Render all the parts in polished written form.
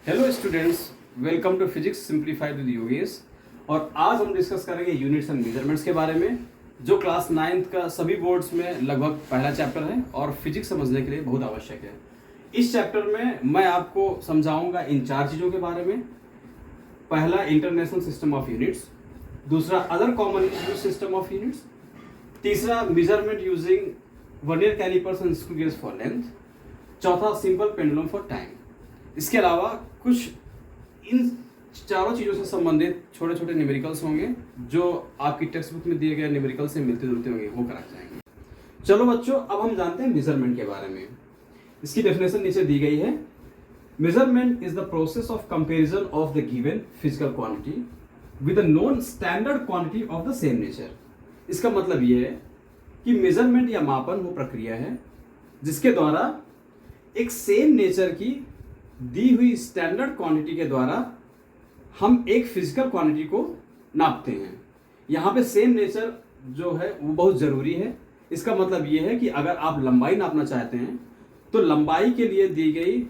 Hello students, welcome to physics simplified with Yogesh. और आज हम डिस्कस करेंगे यूनिट्स एंड मेजरमेंट्स के बारे में, जो क्लास 9th का सभी बोर्ड्स में लगभग पहला चैप्टर है और फिजिक्स समझने के लिए बहुत आवश्यक है। इस चैप्टर में मैं आपको समझाऊंगा इन चार चीज़ों के बारे में। पहला, इंटरनेशनल सिस्टम ऑफ यूनिट्स। दूसरा, other common use system of units. तीसरा, measurement using vernier callipers and screw gauge for length. चौथा, सिंपल पेंडुलम फॉर टाइम। इसके अलावा कुछ इन चारों चीज़ों से संबंधित छोटे छोटे न्यूमेरिकल्स होंगे जो आपकी टेक्स्ट बुक में दिए गए न्यूमेरिकल से मिलते जुलते होंगे, वो कराए जाएंगे। चलो बच्चों, अब हम जानते हैं मेजरमेंट के बारे में। इसकी डेफिनेशन नीचे दी गई है। Measurement is the process of comparison of the given physical quantity with a known standard quantity of the same nature. इसका मतलब ये है कि मेजरमेंट या मापन वो प्रक्रिया है जिसके द्वारा एक सेम नेचर की दी हुई स्टैंडर्ड क्वांटिटी के द्वारा हम एक फिजिकल क्वांटिटी को नापते हैं। यहाँ पे सेम नेचर जो है वो बहुत ज़रूरी है। इसका मतलब ये है कि अगर आप लंबाई नापना चाहते हैं तो लंबाई के लिए दी गई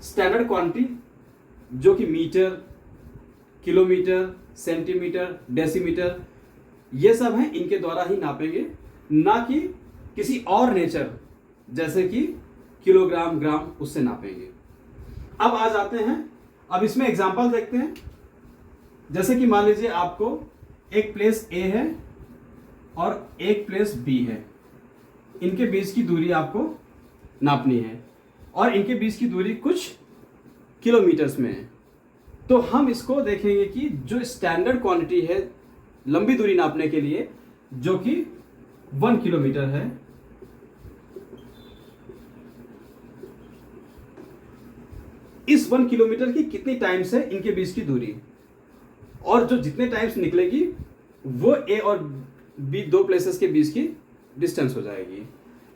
स्टैंडर्ड क्वांटिटी जो कि मीटर, किलोमीटर, सेंटीमीटर, डेसीमीटर, ये सब हैं, इनके द्वारा ही नापेंगे, ना कि किसी और नेचर जैसे कि किलोग्राम, ग्राम, उससे नापेंगे। अब आ जाते हैं, अब इसमें एग्जांपल देखते हैं। जैसे कि मान लीजिए आपको एक प्लेस ए है और एक प्लेस बी है, इनके बीच की दूरी आपको नापनी है और इनके बीच की दूरी कुछ किलोमीटर्स में है। तो हम इसको देखेंगे कि जो स्टैंडर्ड क्वांटिटी है लंबी दूरी नापने के लिए, जो कि 1 किलोमीटर है, इस 1 किलोमीटर की कितनी टाइम्स है इनके बीच की दूरी, और जो जितने टाइम्स निकलेगी वो ए और बी दो प्लेसेस के बीच की डिस्टेंस हो जाएगी।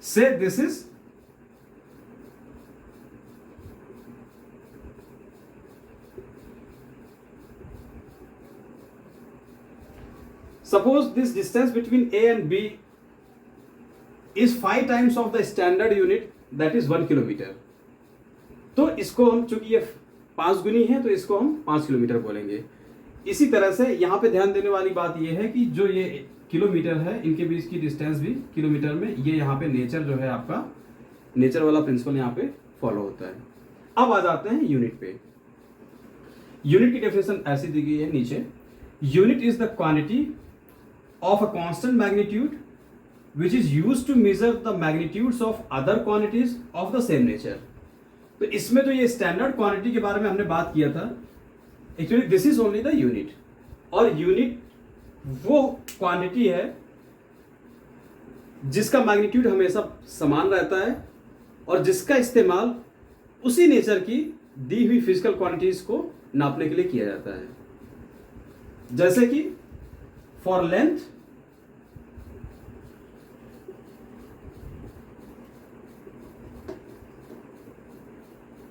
से this is suppose this distance between A and B is 5 times of the standard unit, that is 1 kilometre. तो इसको हम, चूंकि ये 5 गुनी है तो इसको हम 5 किलोमीटर बोलेंगे। इसी तरह से यहाँ पे ध्यान देने वाली बात ये है कि जो ये किलोमीटर है इनके बीच की डिस्टेंस भी किलोमीटर में, ये यहाँ पे नेचर जो है आपका, नेचर वाला प्रिंसिपल यहाँ पे फॉलो होता है। अब आ जाते हैं यूनिट पे। यूनिट की डेफिनेशन ऐसी दी गई है नीचे। Unit is the quantity of a constant magnitude which is used to measure the magnitudes of other quantities of the same nature। तो इसमें तो ये स्टैंडर्ड क्वांटिटी के बारे में हमने बात किया था। Actually this is only the unit, और यूनिट वो क्वांटिटी है जिसका मैग्नीट्यूड हमेशा समान रहता है और जिसका इस्तेमाल उसी नेचर की दी हुई फिजिकल क्वांटिटीज को नापने के लिए किया जाता है। जैसे कि for length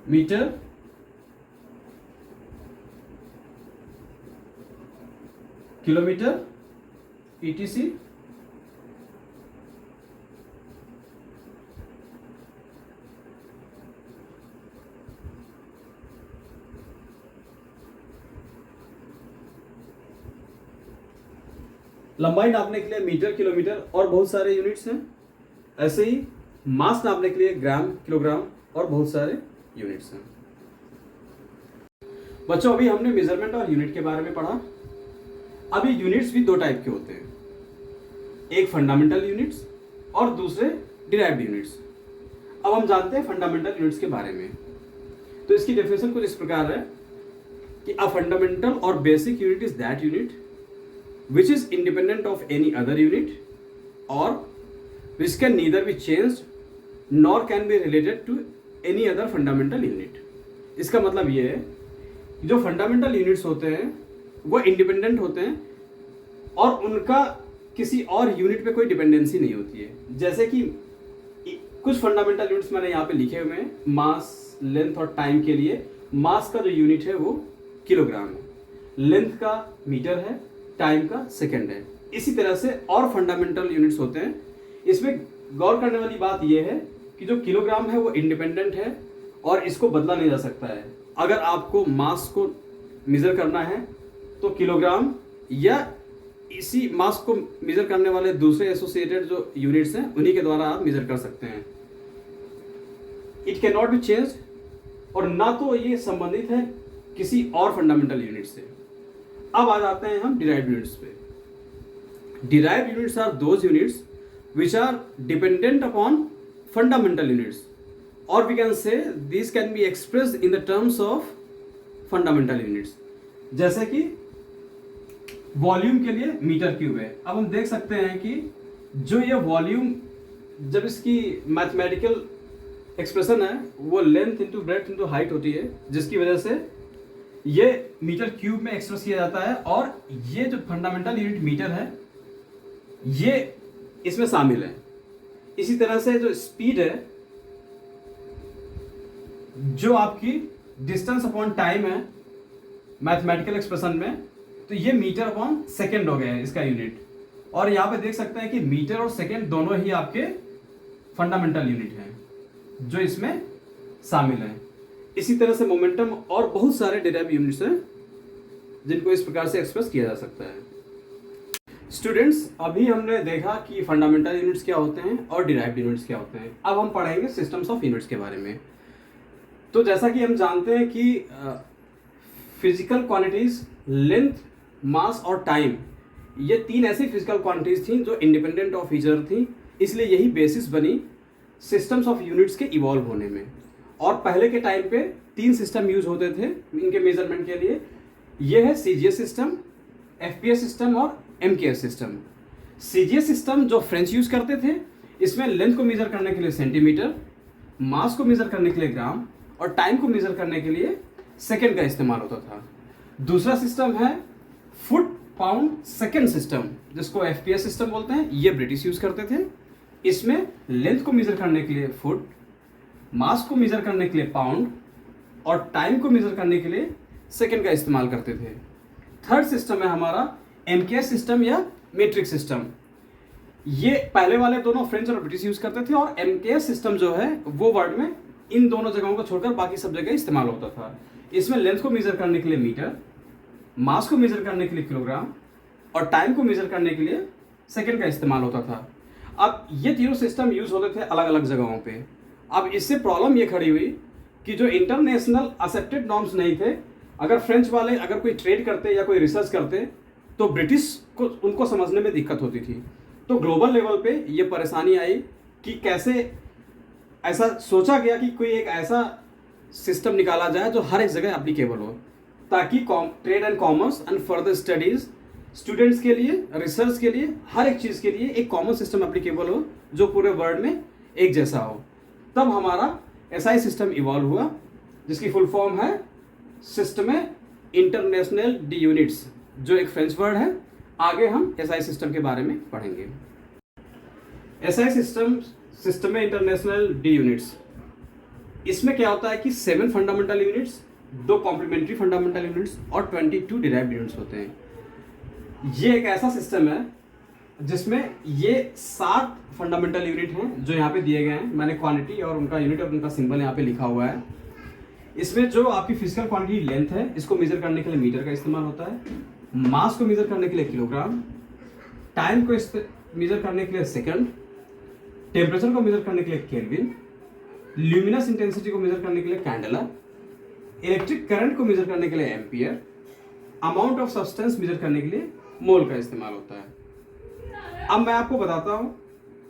metre, kilometre, ETC, लंबाई नापने के लिए मीटर, किलोमीटर और बहुत सारे यूनिट्स हैं। ऐसे ही मास नापने के लिए ग्राम, किलोग्राम और बहुत सारे यूनिट्स हैं। बच्चों, अभी हमने मेजरमेंट और यूनिट के बारे में पढ़ा। अभी यूनिट्स भी दो टाइप के होते हैं, एक फंडामेंटल यूनिट्स और दूसरे डिराइव्ड यूनिट्स। अब हम जानते हैं फंडामेंटल यूनिट्स के बारे में। तो इसकी डेफिनेशन कुछ इस प्रकार है कि अ फंडामेंटल और basic unit is that unit which is independent of any other unit or which can neither be changed nor can be related to any other fundamental unit। इसका मतलब ये है कि जो फंडामेंटल यूनिट्स होते हैं वो इंडिपेंडेंट होते हैं और उनका किसी और यूनिट पे कोई डिपेंडेंसी नहीं होती है। जैसे कि कुछ फंडामेंटल यूनिट्स मैंने यहाँ पे लिखे हुए हैं। मास, लेंथ और टाइम के लिए मास का जो यूनिट है वो किलोग्राम है, लेंथ का मीटर है, टाइम का सेकंड है। इसी तरह से और फंडामेंटल यूनिट्स होते हैं। इसमें गौर करने वाली बात यह है कि जो किलोग्राम है वो इंडिपेंडेंट है और इसको बदला नहीं जा सकता है। अगर आपको मास को मेज़र करना है तो किलोग्राम या इसी मास को मेज़र करने वाले दूसरे एसोसिएटेड जो यूनिट्स हैं उन्हीं के द्वारा आप मेज़र कर सकते हैं। It can not be change, और ना तो ये संबंधित है किसी और फंडामेंटल यूनिट से। अब आ जाते हैं हम डिराइव्ड यूनिट्स पे। Derived units are those units which are dependent upon fundamental units, और we can say this can be expressed in the terms of fundamental units. जैसे कि वॉल्यूम के लिए मीटर क्यूब है। अब हम देख सकते हैं कि जो ये वॉल्यूम, जब इसकी मैथमेटिकल एक्सप्रेशन है वो length into breadth into height होती है, जिसकी वजह से ये मीटर क्यूब में एक्सप्रेस किया जाता है, और ये जो फंडामेंटल यूनिट मीटर है ये इसमें शामिल है। इसी तरह से जो स्पीड है, जो आपकी डिस्टेंस अपॉन टाइम है मैथमेटिकल एक्सप्रेशन में, तो ये मीटर अपॉन सेकेंड हो गया है इसका यूनिट। और यहाँ पे देख सकते हैं कि मीटर और सेकेंड दोनों ही आपके फंडामेंटल यूनिट हैं जो इसमें शामिल हैं। इसी तरह से मोमेंटम और बहुत सारे डिराइव्ड यूनिट्स हैं जिनको इस प्रकार से एक्सप्रेस किया जा सकता है। स्टूडेंट्स, अभी हमने देखा कि फंडामेंटल यूनिट्स क्या होते हैं और डिराइव्ड यूनिट्स क्या होते हैं। अब हम पढ़ेंगे सिस्टम्स ऑफ यूनिट्स के बारे में। तो जैसा कि हम जानते हैं कि फिजिकल क्वांटिटीज लेंथ, मास और टाइम, ये तीन ऐसी फिजिकल क्वांटिटीज थी जो इंडिपेंडेंट ऑफ ईच अदर थी, इसलिए यही बेसिस बनी सिस्टम्स ऑफ यूनिट्स के इवॉल्व होने में। और पहले के टाइम पे तीन सिस्टम यूज होते थे इनके मेजरमेंट के लिए। ये है सीजीएस सिस्टम, एफपीएस सिस्टम और एमकेएस सिस्टम। सीजीएस सिस्टम जो फ्रेंच यूज करते थे, इसमें लेंथ को मेजर करने के लिए सेंटीमीटर, मास को मेजर करने के लिए ग्राम और टाइम को मेजर करने के लिए सेकेंड का इस्तेमाल होता था। दूसरा सिस्टम है फुट पाउंड सेकेंड सिस्टम, जिसको एफपीएस सिस्टम बोलते हैं। ये ब्रिटिश यूज करते थे। इसमें लेंथ को मेजर करने के लिए फुट, मास को मेजर करने के लिए पाउंड और टाइम को मेजर करने के लिए सेकेंड का इस्तेमाल करते थे। थर्ड सिस्टम है हमारा एमकेएस सिस्टम या मीट्रिक सिस्टम। ये पहले वाले दोनों फ्रेंच और ब्रिटिश यूज करते थे, और एमकेएस सिस्टम जो है वो वर्ड में इन दोनों जगहों को छोड़कर बाकी सब जगह इस्तेमाल होता था। इसमें लेंथ को मेजर करने के लिए मीटर, मास को मेजर करने के लिए किलोग्राम और टाइम को मेजर करने के लिए सेकेंड का इस्तेमाल होता था। अब ये तीनों सिस्टम यूज होते थे अलग अलग जगहों पे। अब इससे प्रॉब्लम ये खड़ी हुई कि जो इंटरनेशनल एक्सेप्टेड नॉर्म्स नहीं थे, अगर फ्रेंच वाले अगर कोई ट्रेड करते या कोई रिसर्च करते तो ब्रिटिश को उनको समझने में दिक्कत होती थी। तो ग्लोबल लेवल पे ये परेशानी आई कि कैसे ऐसा सोचा गया कि कोई एक ऐसा सिस्टम निकाला जाए जो हर एक जगह एप्लीकेबल हो, ताकि trade and commerce and further studies, students के लिए, रिसर्च के लिए, हर एक चीज़ के लिए एक कॉमन सिस्टम एप्लीकेबल हो जो पूरे वर्ल्ड में एक जैसा हो। तब हमारा एसआई सिस्टम इवॉल्व हुआ, जिसकी फुल फॉर्म है सिस्टम इंटरनेशनल डी यूनिट्स, जो एक फ्रेंच वर्ड है। आगे हम एसआई सिस्टम के बारे में पढ़ेंगे। SI system international de units, इसमें क्या होता है कि 7 fundamental units, 2 complementary fundamental units और 22 डिराइव्ड यूनिट्स होते हैं। ये एक ऐसा सिस्टम है जिसमें ये 7 फंडामेंटल यूनिट हैं जो यहाँ पे दिए गए हैं। मैंने क्वांटिटी और उनका यूनिट और उनका सिंबल यहाँ पे लिखा हुआ है। इसमें जो आपकी फिजिकल क्वांटिटी लेंथ है, इसको मेजर करने के लिए मीटर का इस्तेमाल होता है। मास को मेजर करने के लिए किलोग्राम, टाइम को मेजर करने के लिए सेकंड, टेम्परेचर को मेजर करने के लिए केल्विन, ल्यूमिनस इंटेंसिटी को मेजर करने के लिए कैंडेला, इलेक्ट्रिक करंट को मेजर करने के लिए ampere, amount of substance measure करने के लिए मोल का इस्तेमाल होता है। अब मैं आपको बताता हूं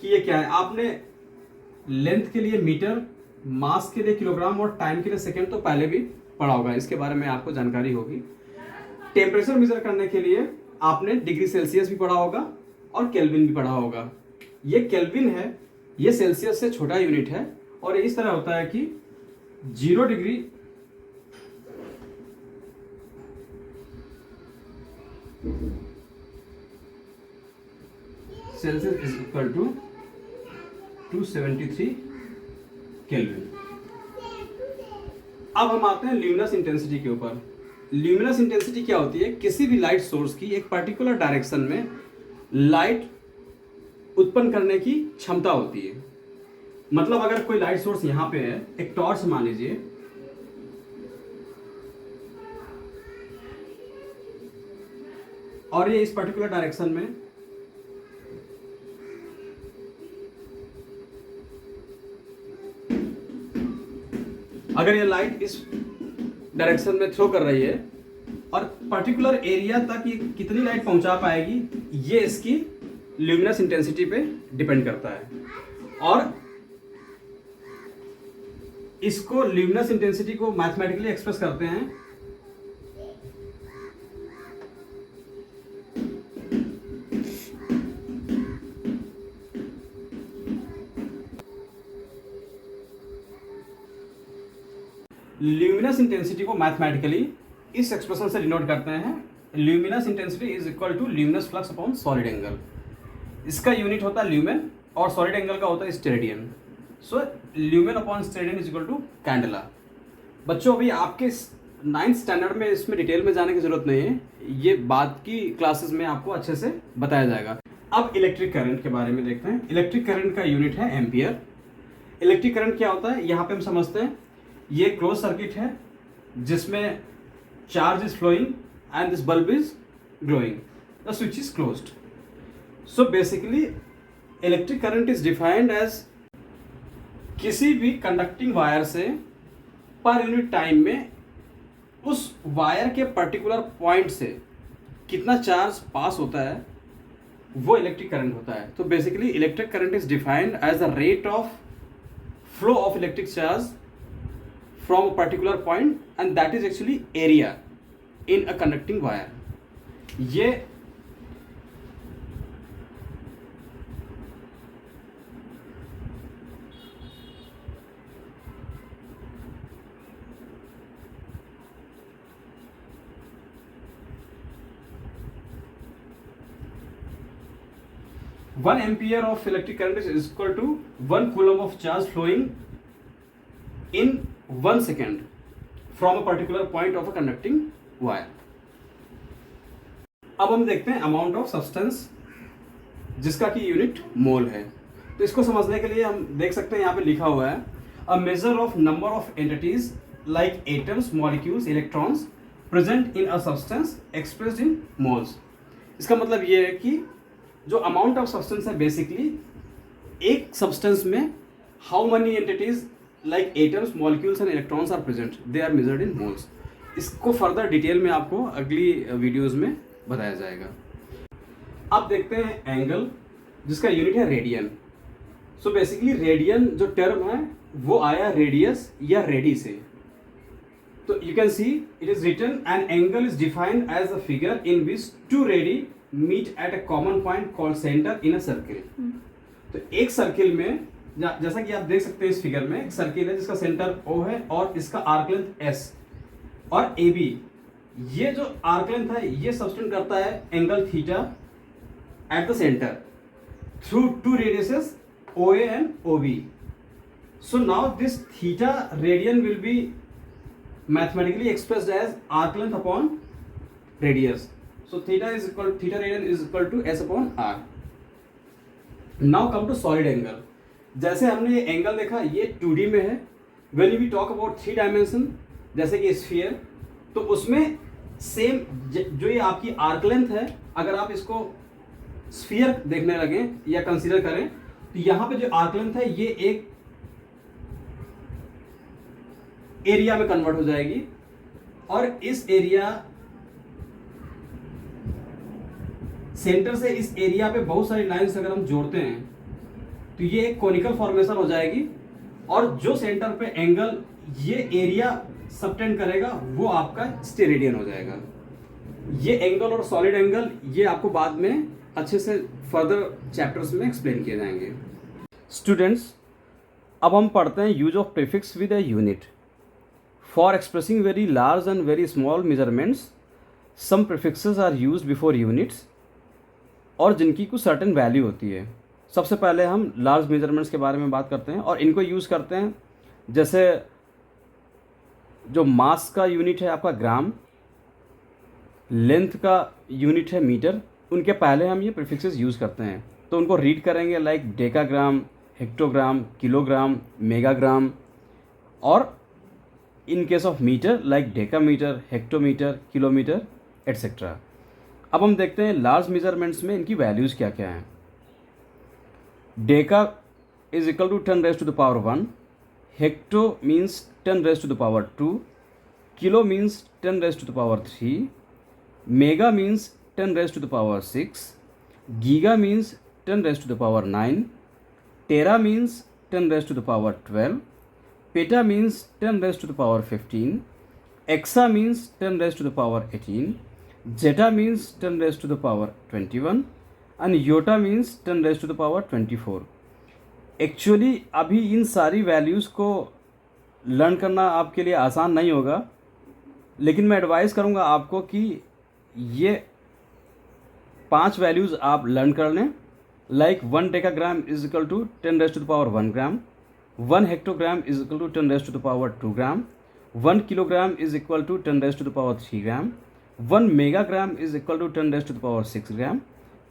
कि ये क्या है। आपने लेंथ के लिए मीटर, मास के लिए किलोग्राम और टाइम के लिए सेकंड तो पहले भी पढ़ा होगा, इसके बारे में आपको जानकारी होगी। टेम्परेचर मेजर करने के लिए आपने डिग्री सेल्सियस भी पढ़ा होगा और केल्विन भी पढ़ा होगा। ये केल्विन है, ये सेल्सियस से छोटा यूनिट है, और इस तरह होता है कि 0 degree Celsius is equal to 273 kelvin. अब हम आते हैं ल्यूमिनस इंटेंसिटी के ऊपर। ल्यूमिनस इंटेंसिटी क्या होती है? किसी भी लाइट सोर्स की एक पर्टिकुलर डायरेक्शन में लाइट उत्पन्न करने की क्षमता होती है। मतलब अगर कोई लाइट सोर्स यहाँ पे है, एक टॉर्च मान लीजिए, और ये इस पर्टिकुलर डायरेक्शन में अगर ये लाइट इस डायरेक्शन में थ्रो कर रही है और पर्टिकुलर एरिया तक ये कितनी लाइट पहुंचा पाएगी, ये इसकी ल्यूमिनस इंटेंसिटी पे डिपेंड करता है। और इसको ल्यूमिनस इंटेंसिटी को मैथमेटिकली एक्सप्रेस करते हैं ल्यूमिनस इंटेंसिटी को मैथमेटिकली इस एक्सप्रेशन से डिनोट करते हैं, luminous intensity is equal to luminous flux upon solid angle. इसका यूनिट होता है ल्यूमेन और सॉलिड एंगल का होता है steradian. So lumen upon steradian is equal to candela. बच्चों अभी आपके 9th स्टैंडर्ड में इसमें डिटेल में जाने की जरूरत नहीं है, ये बाद की क्लासेस में आपको अच्छे से बताया जाएगा। अब इलेक्ट्रिक करंट के बारे में देखते हैं। इलेक्ट्रिक करंट का यूनिट है एम्पियर। इलेक्ट्रिक करंट क्या होता है, यहाँ पे हम समझते हैं ये क्लोज सर्किट है जिसमें charge is flowing and this bulb is glowing, the switch is closed. So basically electric current is defined as किसी भी कंडक्टिंग वायर से पर यूनिट टाइम में उस वायर के पर्टिकुलर पॉइंट से कितना चार्ज पास होता है, वो इलेक्ट्रिक करंट होता है। तो basically electric current is defined as the rate of flow of electric charge from a particular point and that is actually area in a conducting wire. ये one ampere of electric current is equal to 1 coulomb of charge flowing in 1 second from a particular point of a conducting wire. अब हम देखते हैं amount of substance जिसका कि unit mole है। तो इसको समझने के लिए हम देख सकते हैं यहाँ पे लिखा हुआ है a measure of number of entities like atoms, molecules, electrons present in a substance expressed in moles. इसका मतलब ये है कि जो अमाउंट ऑफ सब्सटेंस है बेसिकली एक सब्सटेंस में how many entities like atoms, molecules and electrons are present, they are measured in moles. इसको फर्दर डिटेल में आपको अगली वीडियोस में बताया जाएगा। अब देखते हैं एंगल जिसका यूनिट है रेडियन। सो बेसिकली रेडियन जो टर्म है वो आया रेडियस या रेडी से। तो you can see it is written an angle is defined as a figure in which two radii meet at a common point called centre in a circle. तो एक circle में जैसा कि आप देख सकते हैं इस फिगर में एक सर्किल है जिसका सेंटर O है और इसका आर्क लेंथ S और AB। ये जो आर्क लेंथ है ये सब्सटेंड करता है angle theta at the centre through two radiuses OA and OB। So now this theta radian will be mathematically expressed as arc length upon radius. So theta radian is equal to S upon R। Now come to solid angle. जैसे हमने ये angle देखा ये 2D में है। When we talk about 3 dimension जैसे कि sphere, तो उसमें सेम जो ये आपकी आर्क लेंथ है, अगर आप इसको स्फीयर देखने लगे या कंसीडर करें तो यहाँ पे जो आर्क लेंथ है ये एक एरिया में कन्वर्ट हो जाएगी और इस एरिया सेंटर से इस एरिया पे बहुत सारी लाइंस अगर हम जोड़ते हैं तो ये एक कोनिकल फॉर्मेशन हो जाएगी और जो सेंटर पे एंगल ये एरिया सबटेंड करेगा वो आपका स्टेरेडियन हो जाएगा। ये एंगल और सॉलिड एंगल ये आपको बाद में अच्छे से फर्दर चैप्टर्स में एक्सप्लेन किए जाएंगे। स्टूडेंट्स अब हम पढ़ते हैं use of prefix with a unit for expressing very large and very small measurements. Some prefixes are used before units और जिनकी कुछ सर्टेन वैल्यू होती है। सबसे पहले हम लार्ज मेजरमेंट्स के बारे में बात करते हैं और इनको यूज़ करते हैं जैसे जो मास का यूनिट है आपका ग्राम, लेंथ का यूनिट है मीटर, उनके पहले हम ये प्रीफिक्सेस यूज़ करते हैं। तो उनको रीड करेंगे like decagram, hectogram, kilogram, megagram, और in case of metre like decametre, hectometre, kilometre etcetera. अब हम देखते हैं लार्ज मेजरमेंट्स में इनकी वैल्यूज़ क्या क्या हैं। Deca is equal to 10 raised to the power 1, hecto means 10 raised to the power 2, kilo means 10 raised to the power 3, mega means 10 raised to the power 6, giga means 10 raised to the power 9, tera means 10 raised to the power 12, peta means 10 raised to the power 15, exa means 10 raised to the power 18, Zeta means 10 raised to the power 21 and yotta means 10 raised to the power 24। Actually अभी इन सारी values को learn करना आपके लिए आसान नहीं होगा, लेकिन मैं एडवाइस करूँगा आपको कि ये 5 वैल्यूज़ आप लर्न कर लें। Like 1 decagram is equal to 10 raised to the power 1 gram, 1 hectogram is equal to 10 raised to the power 2 gram, 1 kilogram is equal to 10 raised to the power 3 gram, 1 megagram is equal to 10 raised to the power 6 gram,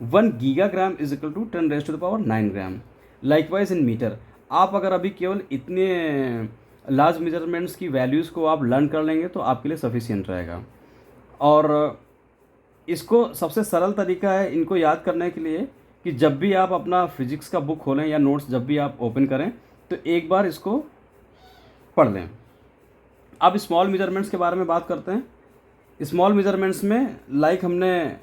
1 gigagram is equal to 10 raised to the power 9 gram. Likewise in metre, आप अगर अभी केवल इतने large measurements की values को आप learn कर लेंगे तो आपके लिए सफिशिएंट रहेगा। और इसको सबसे सरल तरीका है इनको याद करने के लिए कि जब भी आप अपना फिजिक्स का बुक खोलें या नोट्स जब भी आप ओपन करें तो एक बार इसको पढ़ लें। अब स्मॉल मेजरमेंट्स के बारे में बात करते हैं। स्मॉल मेजरमेंट्स में लाइक हमने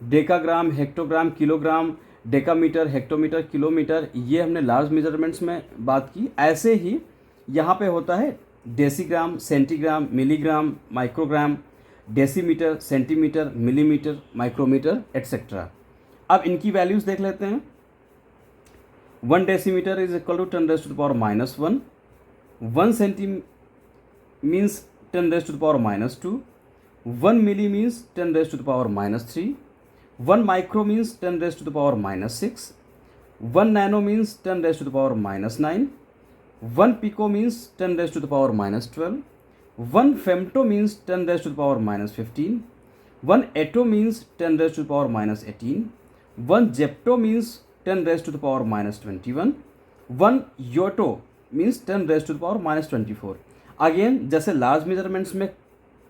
decagram, hectogram, kilogram, decametre, hectometre, kilometre, ये हमने लार्ज मेजरमेंट्स में बात की। ऐसे ही यहाँ पे होता है decigram, centigram, milligram, microgram, decimetre, centimetre, millimetre, micrometre etcetera. अब इनकी वैल्यूज़ देख लेते हैं। 1 decimetre is equal to 10 raised to the power -1, 1 centi means 10 raised to the power -2, 1 milli means 10 raised to the power -3, 1 micro means 10 raised to the power -6, 1 nano means 10 raised to the power -9, 1 pico means 10 raised to the power -12, 1 femto means 10 raised to the power -15, 1 atto means 10 raised to the power -18, 1 zepto means 10 raised to the power -21, 1 yocto means 10 raised to the power -24। Again जैसे large measurements में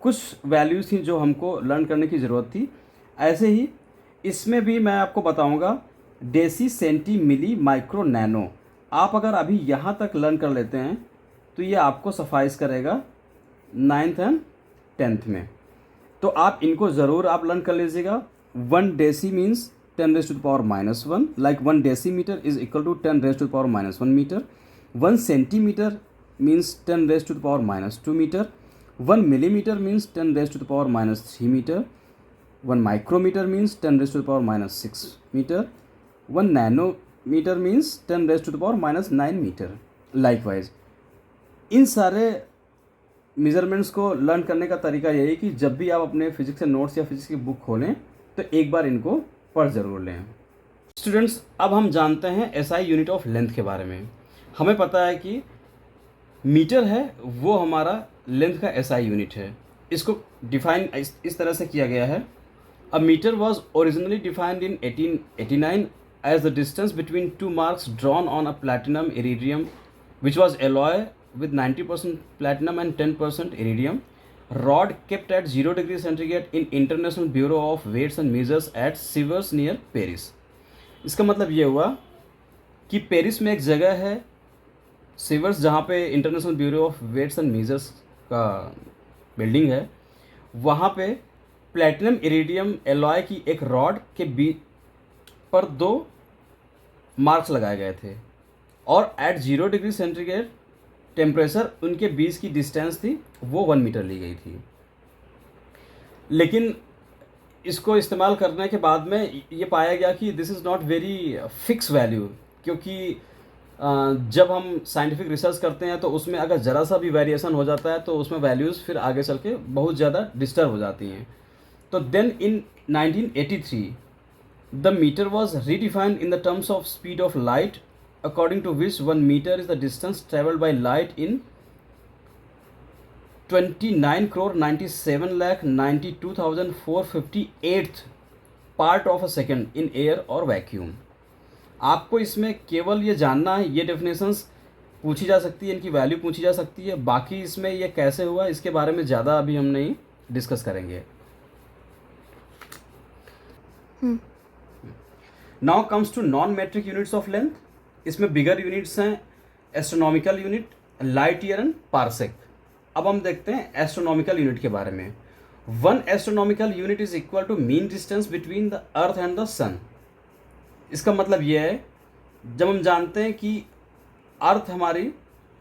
कुछ values थी जो हमको learn करने की ज़रूरत थी, ऐसे ही इसमें भी मैं आपको बताऊंगा डेसी, सेंटी, मिली, माइक्रो, नैनो। आप अगर अभी यहाँ तक लर्न कर लेते हैं तो ये आपको सफाइस करेगा 9th एंड 10th में। तो आप इनको ज़रूर आप लर्न कर लीजिएगा। 1 deci means 10 raised to the power -1, like 1 decimetre is equal to 10 raised to the power -1 metre. 1 centimetre means 10 raised to the power -2 metre. 1 millimetre means 10 raised to the power -3 metre. 1 micrometre means 10 raised to the power -6 metre. 1 nanometre means 10 raised to the power -9 metre. Likewise इन सारे measurements को learn करने का तरीका यही है कि जब भी आप अपने फिजिक्स के नोट्स या फिजिक्स की बुक खोलें तो एक बार इनको पढ़ ज़रूर लें। स्टूडेंट्स, अब हम जानते हैं एसआई यूनिट ऑफ लेंथ के बारे में। हमें पता है कि मीटर है वो हमारा लेंथ का एसआई यूनिट है। इसको डिफाइन इस तरह से किया गया है। A metre was originally defined in 1889 as the distance between 2 marks drawn on a platinum iridium which was alloy with 90% platinum and 10% iridium, rod kept at 0 degree centigrade in International Bureau of Weights and Measures at Sivers near Paris। इसका मतलब ये हुआ कि Paris में एक जगह है Sevres जहाँ पे international bureau of weights and measures का बिल्डिंग है, वहाँ पे प्लेटिनम इरिडियम एलॉय की एक रॉड के बीच पर 2 मार्क्स लगाए गए थे और एट 0 डिग्री सेंटीग्रेड टेम्परेचर उनके बीच की डिस्टेंस थी वो 1 मीटर ली गई थी। लेकिन इसको इस्तेमाल करने के बाद में ये पाया गया कि this is not very fix value, क्योंकि जब हम साइंटिफिक रिसर्च करते हैं तो उसमें अगर ज़रा सा भी वेरिएशन हो जाता है तो उसमें वैल्यूज़ फिर आगे चल के बहुत ज़्यादा डिस्टर्ब हो जाती हैं। तो then in 1983 the metre was redefined in the terms of speed of light, according to which 1 meter is the distance traveled by light in 29,97,92,458th part of a second in air or vacuum। आपको इसमें केवल ये जानना है, ये definitions पूछी जा सकती है, इनकी वैल्यू पूछी जा सकती है, बाकी इसमें ये कैसे हुआ इसके बारे में ज़्यादा अभी हम नहीं डिस्कस करेंगे। Now comes to non metric units of length. इसमें बिगर यूनिट्स हैं astronomical unit, light year and parsec. अब हम देखते हैं एस्ट्रोनॉमिकल यूनिट के बारे में। 1 astronomical unit is equal to mean distance between the earth and the sun. इसका मतलब यह है, जब हम जानते हैं कि अर्थ हमारी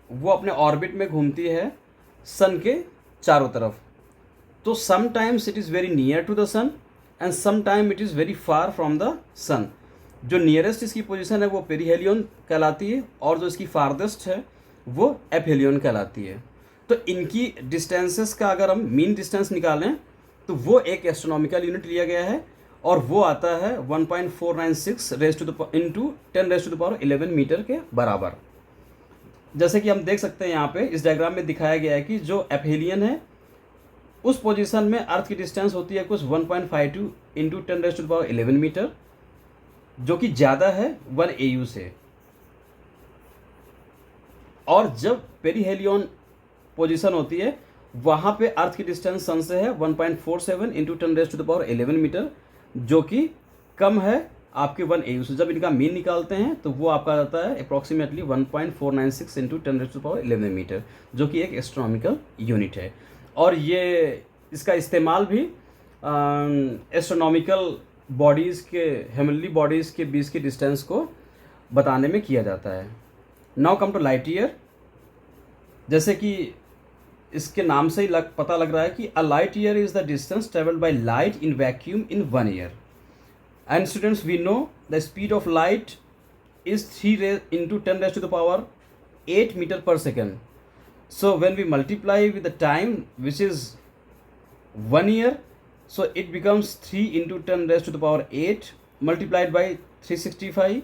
वो अपने ऑर्बिट में घूमती है सन के चारों तरफ, तो sometimes it is very near to the sun and sometime it is very far from the sun. जो नियरेस्ट इसकी पोजीशन है वो पेरीहेलियन कहलाती है, और जो इसकी फारदेस्ट है वो एपहेलियन कहलाती है। तो इनकी डिस्टेंसेस का अगर हम मीन डिस्टेंस निकालें तो वो एक एस्ट्रोनॉमिकल यूनिट लिया गया है, और वो आता है 1.496 raise to the into 10 raise to the power 11 metre के बराबर। जैसे कि हम देख सकते हैं यहाँ पे इस डायग्राम में दिखाया गया है कि जो एपहेलियन है उस पोजीशन में अर्थ की डिस्टेंस होती है कुछ 1.52 into 10 raise to the power 11 metre, जो कि ज़्यादा है 1 AU से। और जब पेरीहेलियन पोजीशन होती है वहाँ पे अर्थ की डिस्टेंस सन से है 1.47 into 10 raise to the power 11 metre, जो कि कम है आपके 1 AU से। जब इनका मीन निकालते हैं तो वो आपका आता है approximately 1.496 into 10 raise to the power 11 metre, जो कि एक एस्ट्रोनॉमिकल यूनिट है। और ये इसका इस्तेमाल भी एस्ट्रोनॉमिकल बॉडीज़ के, हेवनली बॉडीज़ के बीच के डिस्टेंस को बताने में किया जाता है। Now come to light year. जैसे कि इसके नाम से ही पता लग रहा है कि a light year is the distance travelled by light in vacuum in 1 year. And students, we know the speed of light is 3 into 10 raise to the power 8 metre per second. So when we multiply with the time, which is 1 year, so it becomes 3 into 10 raised to the power 8 multiplied by 365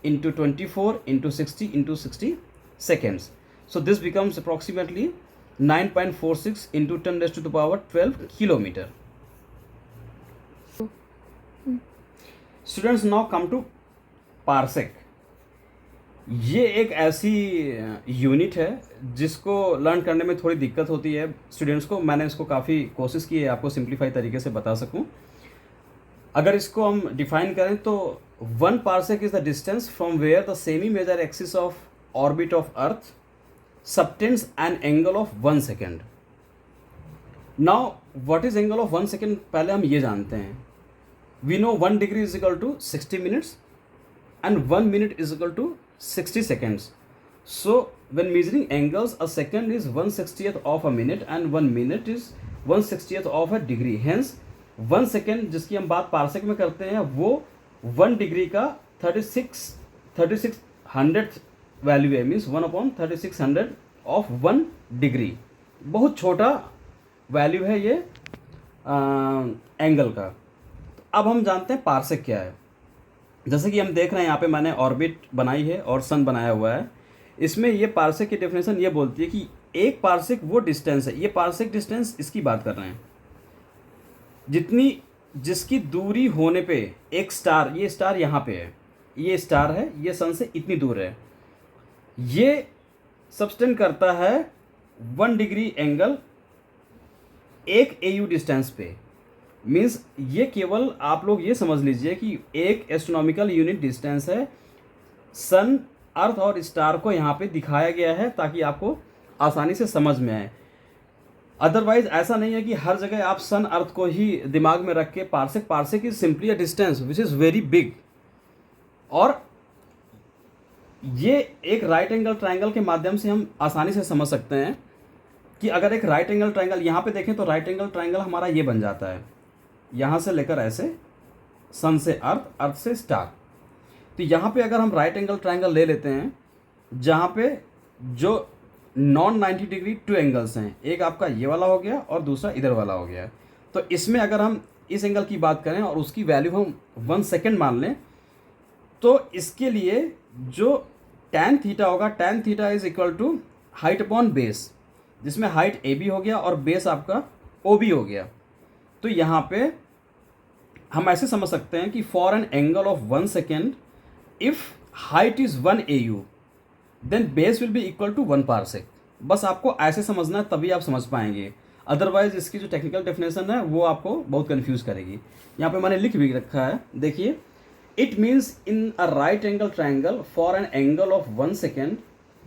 into 24 into 60 into 60 seconds. So this becomes approximately 9.46 into 10 raised to the power 12 kilometer. Students, now come to parsec. ये एक ऐसी unit है जिसको learn करने में थोड़ी दिक्कत होती है स्टूडेंट्स को। मैंने इसको काफ़ी कोशिश की है आपको सिंप्लीफाई तरीके से बता सकूं। अगर इसको हम डिफाइन करें तो 1 parsec is the distance from where the semi major axis of orbit of earth subtends an angle of 1 second. Now what is angle of 1 second, पहले हम ये जानते हैं। We know 1 degree is equal to 60 minutes and 1 minute is equal to 60 seconds. So when measuring angles, a second is 1/60th of a minute and 1 minute is 1/60th of a degree. Hence 1 second जिसकी हम बात parsec में करते हैं वो 1 degree का 3600th value है, means 1/3600 of 1 degree. बहुत छोटा वैल्यू है ये एंगल का। अब हम जानते हैं पार्सेक क्या है। जैसे कि हम देख रहे हैं यहाँ पे मैंने ऑर्बिट बनाई है और सन बनाया हुआ है। इसमें ये पार्सेक की डेफिनेशन ये बोलती है कि एक पार्सेक वो डिस्टेंस है, ये पार्सेक डिस्टेंस इसकी बात कर रहे हैं, जिसकी दूरी होने पे एक स्टार, ये स्टार यहाँ पे है, ये स्टार है, ये सन से इतनी दूर है, ये सबटेंड करता है 1 डिग्री एंगल 1 AU डिस्टेंस पे। मीन्स ये केवल आप लोग ये समझ लीजिए कि एक एस्ट्रोनॉमिकल यूनिट डिस्टेंस है, सन, अर्थ और स्टार को यहाँ पे दिखाया गया है ताकि आपको आसानी से समझ में आए। अदरवाइज ऐसा नहीं है कि हर जगह आप सन अर्थ को ही दिमाग में रख के parsec is simply a distance which is very big. और ये एक राइट एंगल ट्रायंगल के माध्यम से हम आसानी से समझ सकते हैं कि अगर एक राइट एंगल ट्रायंगल यहाँ पे देखें तो राइट एंगल ट्रायंगल हमारा ये बन जाता है, यहाँ से लेकर ऐसे, सन से अर्थ, अर्थ से स्टार। तो यहाँ पे अगर हम राइट एंगल ट्रायंगल ले लेते हैं जहाँ पे जो नॉन 90 डिग्री 2 एंगल्स हैं, एक आपका ये वाला हो गया और दूसरा इधर वाला हो गया। तो इसमें अगर हम इस एंगल की बात करें और उसकी वैल्यू हम 1 सेकेंड मान लें तो इसके लिए जो tan थीटा होगा, tan theta is equal to height upon base, जिसमें हाइट AB हो गया और बेस आपका OB हो गया। तो यहाँ पे हम ऐसे समझ सकते हैं कि for an angle of 1 second if height is 1 AU then base will be equal to 1 parsec. बस आपको ऐसे समझना है तभी आप समझ पाएंगे, अदरवाइज इसकी जो टेक्निकल डेफिनेशन है वो आपको बहुत कंफ्यूज करेगी। यहाँ पे मैंने लिख भी रखा है, देखिए, it means in a right angle triangle for an angle of 1 second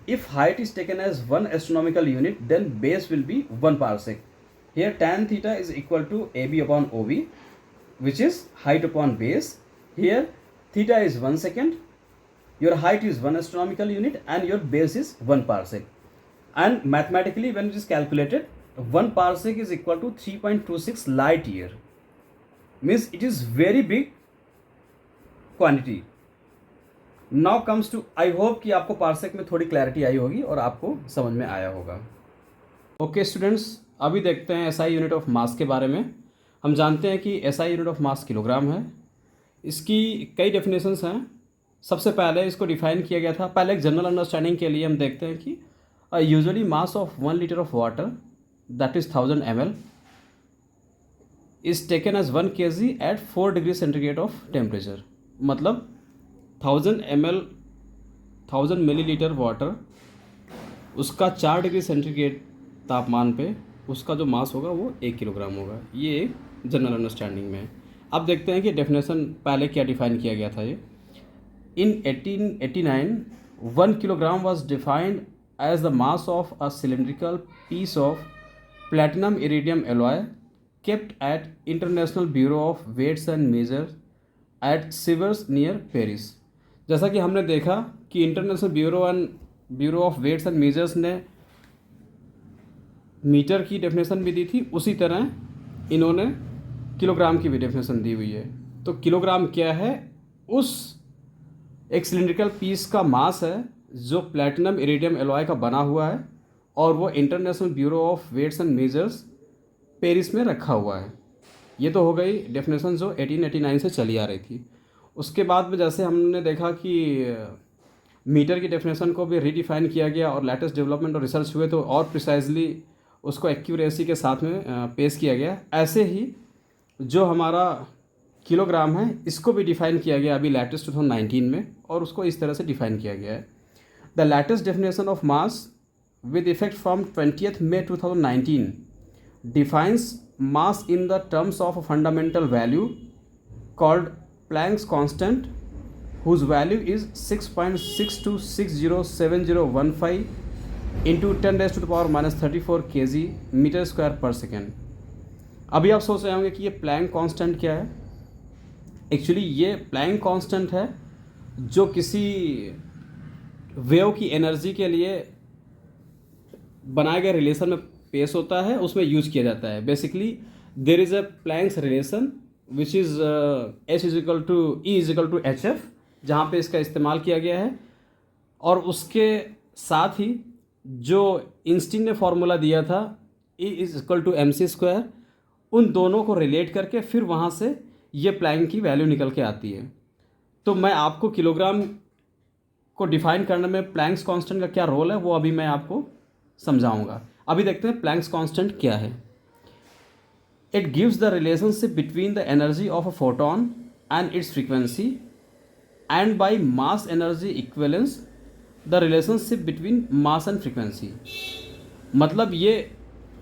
if height is taken as 1 astronomical unit then base will be 1 parsec. Here tan theta is equal to AB upon OB, which is height upon base. Here theta is 1 second, your height is 1 astronomical unit and your base is 1 parsec. And mathematically when it is calculated, 1 parsec is equal to 3.26 light year. Means it is very big quantity. Now comes to, I hope कि आपको parsec में थोड़ी clarity आई होगी और आपको समझ में आया होगा। ओके स्टूडेंट्स, अभी देखते हैं एसआई यूनिट ऑफ मास के बारे में। हम जानते हैं कि SI unit of mass kilogram है। इसकी कई डेफिनेशंस हैं। सबसे पहले इसको डिफाइन किया गया था, पहले एक जनरल अंडरस्टैंडिंग के लिए हम देखते हैं कि usually mass of 1 litre of water that is 1000 ml is taken as 1 kg at 4 degree centigrade of temperature. मतलब 1000 मिलीलीटर वाटर, उसका 4 डिग्री सेंटीग्रेड तापमान पे उसका जो मास होगा वो 1 किलोग्राम होगा। ये एक जनरल अंडरस्टैंडिंग में है। अब देखते हैं कि डेफिनेशन पहले क्या डिफाइन किया गया था। ये in 1889 1 kilogram was defined as the mass of a cylindrical piece of platinum iridium alloy kept at international bureau of weights and measures at Sevres near Paris. जैसा कि हमने देखा कि international bureau of weights and measures ने metre की definition भी दी थी, उसी तरह इन्होंने किलोग्राम की भी डेफिनेशन दी हुई है। तो किलोग्राम क्या है? उस एक सिलिंड्रिकल पीस का मास है जो प्लैटिनम इरिडियम एलॉय का बना हुआ है और वो international bureau of weights and measures Paris में रखा हुआ है। ये तो हो गई डेफिनेशन जो 1889 से चली आ रही थी। उसके बाद में जैसे हमने देखा कि मीटर की डेफिनेशन को भी रीडिफाइन किया गया और लेटेस्ट डेवलपमेंट और रिसर्च हुए तो और प्रिसाइजली उसको एक्यूरेसी के साथ में पेश किया गया। ऐसे ही जो हमारा किलोग्राम है इसको भी डिफाइन किया गया अभी लेटेस्ट 2019 में, और उसको इस तरह से डिफाइन किया गया है। The latest definition of mass with effect from 20 May 2019 defines mass in the terms of a fundamental value called Planck's constant, whose value is 6.62607015 into 10 raised to the power minus 34 kg meter square per second। अभी आप सोच रहे होंगे कि ये Planck constant क्या है। Actually ये प्लैंक कांस्टेंट है जो किसी वेव की एनर्जी के लिए बनाए गए रिलेशन में पेश होता है, उसमें यूज किया जाता है। Basically there is a Planck's relation which is H is equal to E is equal to HF, जहाँ पे इसका इस्तेमाल किया गया है। और उसके साथ ही जो इंस्टीन ने फॉर्मूला दिया था E is equal to mc², उन दोनों को रिलेट करके फिर वहाँ से ये प्लैंक की वैल्यू निकल के आती है। तो मैं आपको किलोग्राम को डिफाइन करने में प्लैंक्स कांस्टेंट का क्या रोल है वो अभी मैं आपको समझाऊंगा। अभी देखते हैं प्लैंक्स कांस्टेंट क्या है। It gives the relationship between the energy of a photon and it's frequency and by mass energy equivalence the relationship between mass and frequency. मतलब ये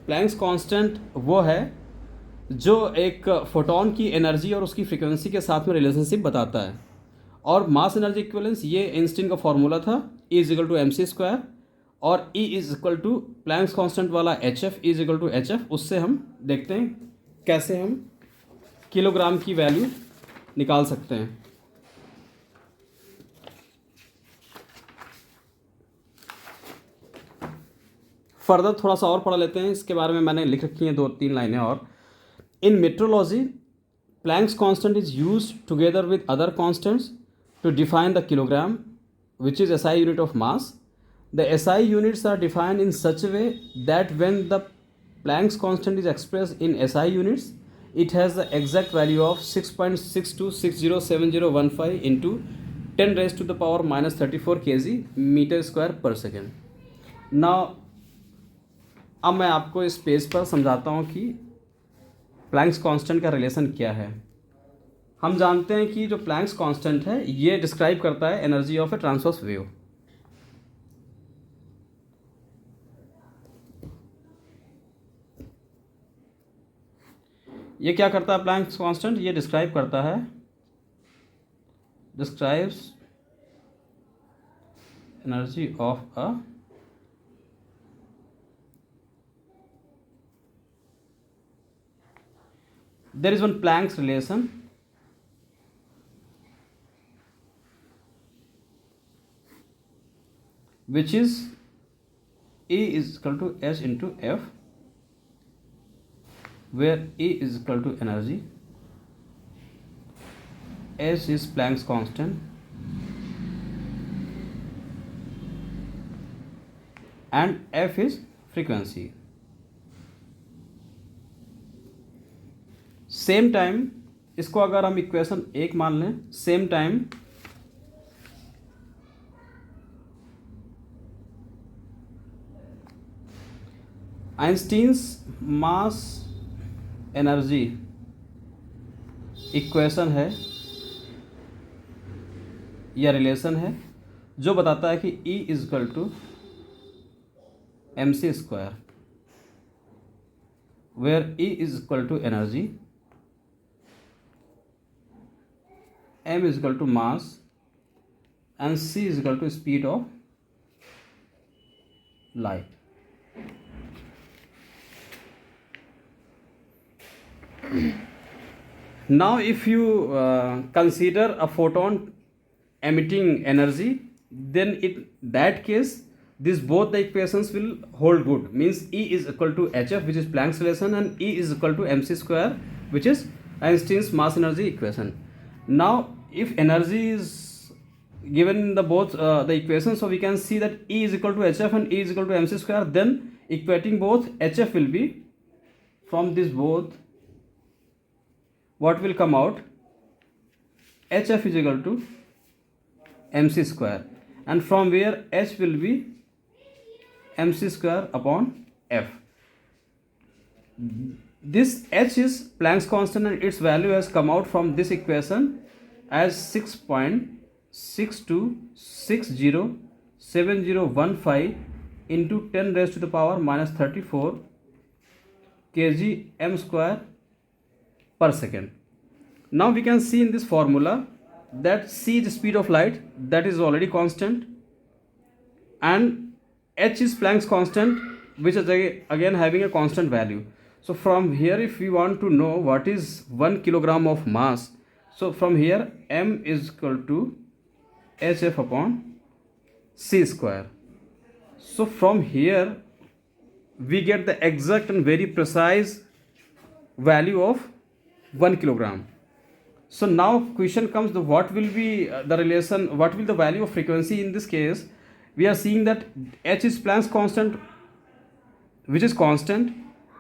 प्लैंक्स कांस्टेंट वो है जो एक फोटोन की एनर्जी और उसकी फ्रीक्वेंसी के साथ में रिलेशनशिप बताता है। और मास एनर्जी इक्विवेलेंस ये आइंस्टीन का फॉर्मूला था, E is equal to mc², और E is equal to Planck's constant वाला HF is equal to HF। उससे हम देखते हैं कैसे हम किलोग्राम की वैल्यू निकाल सकते हैं। फर्दर थोड़ा सा और पढ़ लेते हैं, इसके बारे में मैंने लिख रखी हैं 2-3 लाइनें और। In metrology Planck's constant is used together with other constants to define the kilogram which is SI unit of mass. The SI units are defined in such a way that when the Planck's constant is expressed in SI units, it has the exact value of 6.62607015 into 10 raised to the power minus 34 kg meter square per second। Now, अब मैं आपको इस page पर समझाता हूँ कि Planck's constant का relation क्या है। हम जानते हैं कि जो प्लैंक्स कांस्टेंट है ये डिस्क्राइब करता है energy of A transverse wave. ये क्या करता है प्लैंक्स कांस्टेंट? ये डिस्क्राइब करता है, describes energy of a there is one Planck's relation which is E is equal to H into F, where E is equal to energy, H is Planck's constant, and F is frequency. Same time, इसको अगर हम equation 1 मान लें, same time Einstein's mass energy equation है या relation है जो बताता है कि E is equal to mc square, where E is equal to energy, m is equal to mass, and c is equal to speed of light. Now if you consider a photon emitting energy, then in that case these both the equations will hold good, means E is equal to hf, which is Planck's relation, and E is equal to mc square, which is Einstein's mass energy equation. Now if energy is given in the both the equations, so we can see that E is equal to hf and E is equal to mc square, then equating both, hf will be from this both, what will come out, hf is equal to mc square, and from where h will be mc square upon f. This h is Planck's constant and its value has come out from this equation as 6.62607015 into 10 raised to the power minus 34 kg m square per second. Now we can see in this formula that c is the speed of light, that is already constant, and h is Planck's constant, which is again having a constant value. So from here, if we want to know what is 1 kilogram of mass, so from here m is equal to hf upon c square. So from here we get the exact and very precise value of 1 kilogram. So now question comes, the what will be the relation, what will the value of frequency in this case? We are seeing that h is Planck's constant, which is constant,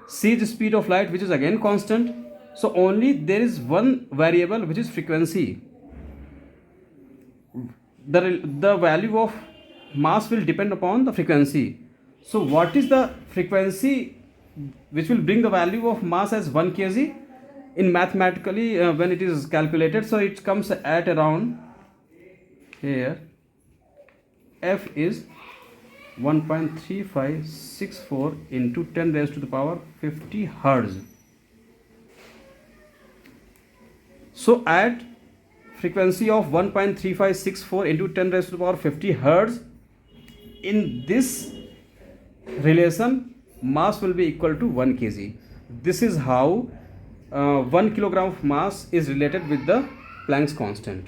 c is the speed of light, which is again constant. So only there is one variable, which is frequency. The value of mass will depend upon the frequency. So what is the frequency which will bring the value of mass as 1 kg? In mathematically when it is calculated, so it comes at around here, f is 1.3564 into 10 raised to the power 50 hertz. So at frequency of 1.3564 into 10 raised to the power 50 hertz, in this relation mass will be equal to 1 kg. This is how 1 kilogram of mass is related with the Planck's constant.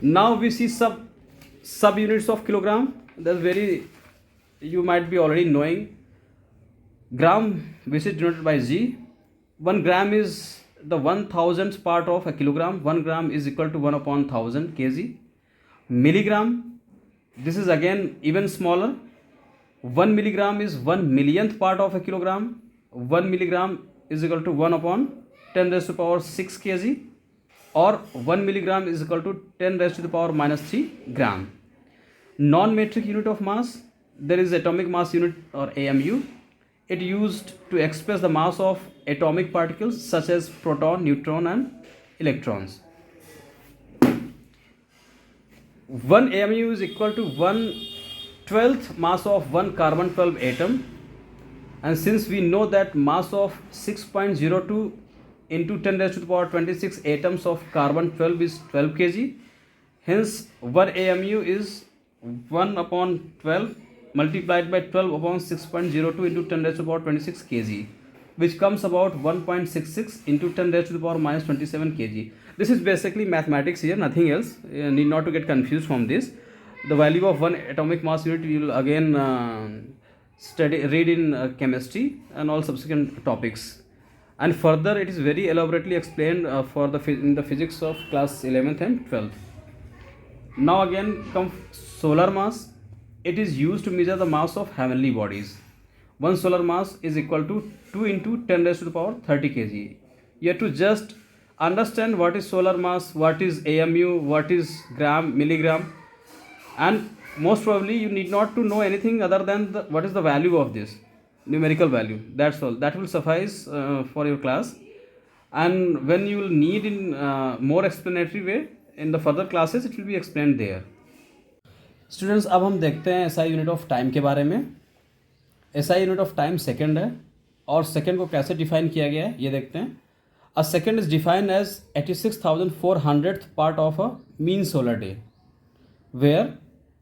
Now we see sub units of kilogram. That's very, you might be already knowing. Gram, which is denoted by g. 1 gram is the 1,000th part of a kilogram. 1 gram is equal to 1 upon 1000 kg. Milligram, this is again even smaller. 1 milligram is 1 millionth part of a kilogram. 1 milligram is equal to 1 upon 10 raised to the power 6 kg, or 1 milligram is equal to 10 raised to the power minus 3 gram. Non-metric unit of mass, there is atomic mass unit or AMU. it used to express the mass of atomic particles such as proton, neutron and electrons. 1 AMU is equal to 1/12th mass of one carbon 12 atom, and since we know that mass of 6.02 into 10 raised to the power 26 atoms of carbon 12 is 12 kg, hence 1 AMU is 1/12 multiplied by 12 upon 6.02 into 10 raised to the power 26 kg, which comes about 1.66 into 10 raised to the power minus 27 kg. This is basically mathematics here, nothing else. You need not to get confused from this. The value of one atomic mass unit you will again read in chemistry and all subsequent topics. And further, it is very elaborately explained in the physics of class 11th and 12th. Now again come solar mass. It is used to measure the mass of heavenly bodies. One solar mass is equal to 2 into 10 raised to the power 30 kg. You have to just understand what is solar mass, what is AMU, what is gram, milligram, and most probably you need not to know anything other than what is the value of this numerical value. That's all. That will suffice for your class. And when you will need in more explanatory way in the further classes, it will be explained there. Students, अब हम देखते हैं SI unit of time के बारे में. SI unit of time second है, और second को कैसे डिफाइन किया गया है ये देखते हैं. A second is defined as 86,400th part of a mean solar day, where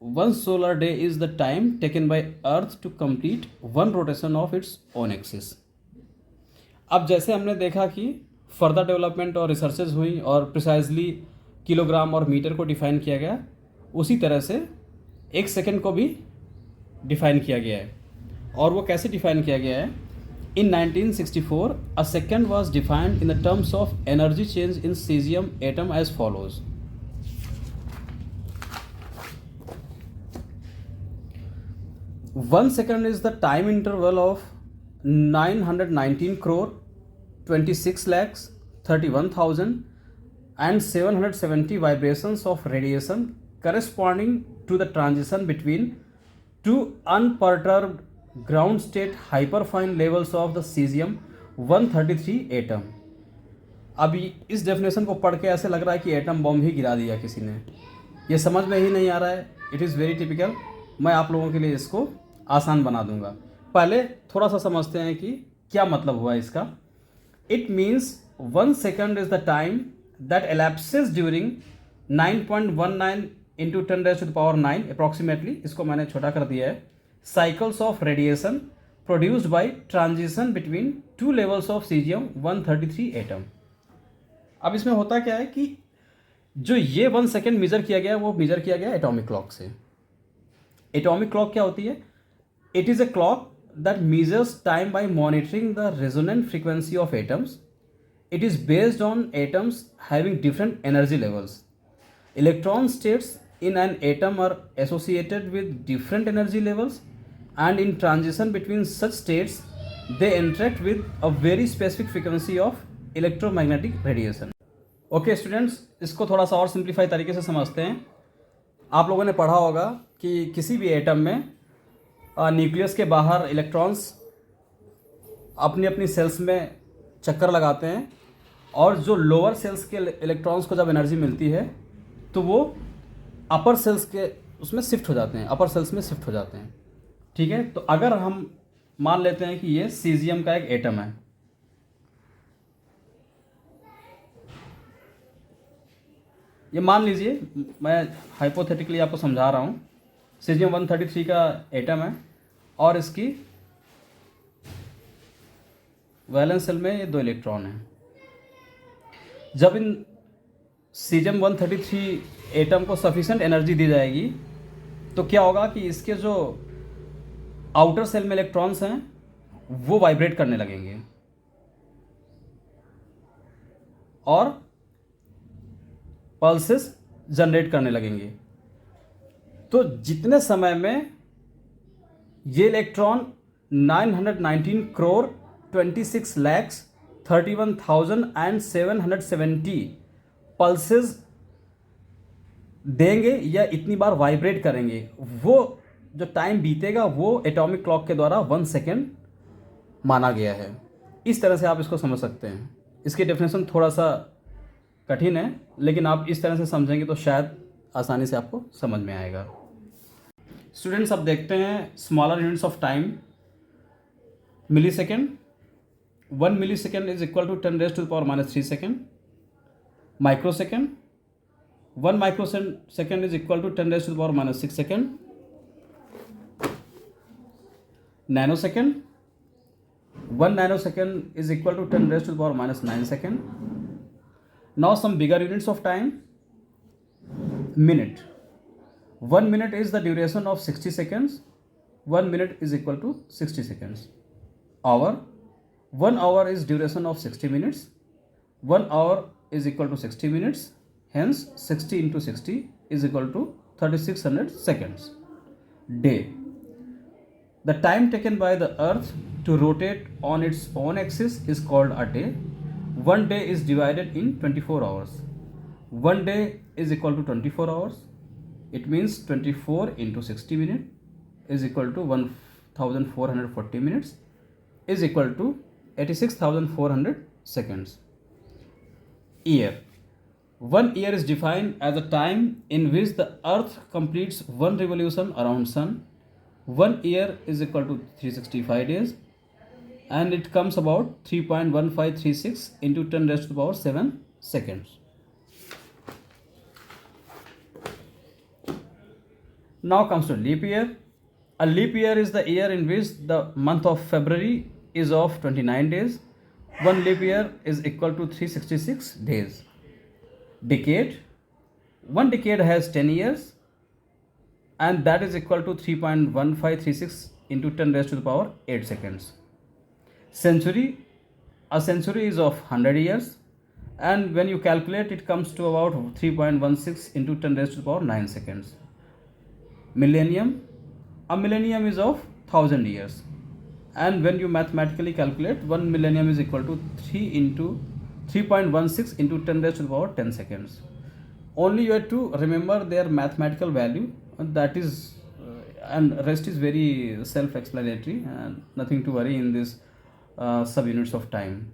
one solar day is the time taken by earth to complete one rotation of its own axis. अब जैसे हमने देखा कि फर्दर डेवलपमेंट और researches हुई और precisely kilogram और metre को डिफाइन किया गया, उसी तरह से एक सेकेंड को भी डिफाइन किया गया है. और वो कैसे डिफाइन किया गया है? In 1964 a second was defined in the terms of energy change in caesium atom as follows. One second is the time interval of 919 crore 26 lakhs 31,000 and 770 vibrations of radiation corresponding to the transition between two unperturbed ground state hyperfine levels of the cesium 133 atom. अभी इस definition को पढ़ के ऐसे लग रहा है कि एटम बॉम्ब ही गिरा दिया किसी ने. ये समझ में ही नहीं आ रहा है. It is very typical. मैं आप लोगों के लिए इसको आसान बना दूंगा. पहले थोड़ा सा समझते हैं कि क्या मतलब हुआ इसका. It means 1 second is the time that elapses during 9.19 into 10 raised to the power 9 approximately, इसको मैंने छोटा कर दिया है, cycles of radiation produced by transition between two levels of caesium 133 atom. अब इसमें होता क्या है कि जो ये 1 second मेजर किया गया है वो मेजर किया गया एटॉमिक क्लॉक से. एटॉमिक क्लॉक क्या होती है? It is a clock that measures time by monitoring the resonant frequency of atoms. It is based on atoms having different energy levels. Electron states in an atom are associated with different energy levels, and in transition between such states they interact with a very specific frequency of electromagnetic radiation. Okay students, इसको थोड़ा सा और simplify तरीके से समझते हैं. आप लोगों ने पढ़ा होगा कि किसी भी एटम में न्यूक्लियस के बाहर इलेक्ट्रॉन्स अपनी अपनी सेल्स में चक्कर लगाते हैं, और जो लोअर सेल्स के इलेक्ट्रॉन्स को जब एनर्जी मिलती है तो वो अपर सेल्स के उसमें शिफ्ट हो जाते हैं, अपर सेल्स में शिफ्ट हो जाते हैं. ठीक है, तो अगर हम मान लेते हैं कि ये सीजियम का एक एटम है, ये मान लीजिए, मैं हाइपोथेटिकली आपको समझा रहा हूँ, सीजियम 133 का एटम है और इसकी वैलेंस सेल में ये 2 इलेक्ट्रॉन हैं. जब इन सीजियम 133 एटम को सफिशिएंट एनर्जी दी जाएगी तो क्या होगा कि इसके जो आउटर सेल में इलेक्ट्रॉन्स हैं वो वाइब्रेट करने लगेंगे और पल्सेस जनरेट करने लगेंगे. तो जितने समय में ये electron 919 crore 26 lakhs 31,000 and 770 pulses देंगे या इतनी बार वाइब्रेट करेंगे, वो जो टाइम बीतेगा वो एटॉमिक क्लॉक के द्वारा 1 second माना गया है। इस तरह से आप इसको समझ सकते हैं। इसकी डेफिनेशन थोड़ा सा कठिन है, लेकिन आप इस तरह से समझेंगे तो शायद आसानी से आपको समझ में आएगा। स्टूडेंट्स, अब देखते हैं smaller units of time. Millisecond, 1 millisecond is equal to 10⁻³ second. Microsecond, 1 microsecond is equal to 10⁻⁶ second. Nanosecond, 1 nanosecond is equal to 10⁻⁹ second. Now some bigger units of time. Minute, 1 minute is the duration of 60 seconds. 1 minute is equal to 60 seconds. Hour, 1 hour is duration of 60 minutes. 1 hour is equal to 60 minutes. Hence 60 into 60 is equal to 3600 seconds. Day, the time taken by the earth to rotate on its own axis is called a day. One day is divided in 24 hours. One day is equal to 24 hours. It means 24 into 60 minutes is equal to 1440 minutes is equal to 86,400 seconds. Year, 1 year is defined as the time in which the earth completes one revolution around sun. 1 year is equal to 365 days, and it comes about 3.1536 into 10⁻⁷ seconds. Now comes to leap year. A leap year is the year in which the month of February is of 29 days. One leap year is equal to 366 days. Decade, 1 decade has 10 years, and that is equal to 3.1536 into 10⁸ seconds. Century, a century is of 100 years, and when you calculate it comes to about 3.16 into 10⁹ seconds. Millennium, a millennium is of 1000 years, and when you mathematically calculate, 1 millennium is equal to 3.16 into 10⁻10 seconds. Only you have to remember their mathematical value, and that is and rest is very self-explanatory, and nothing to worry in this subunits of time.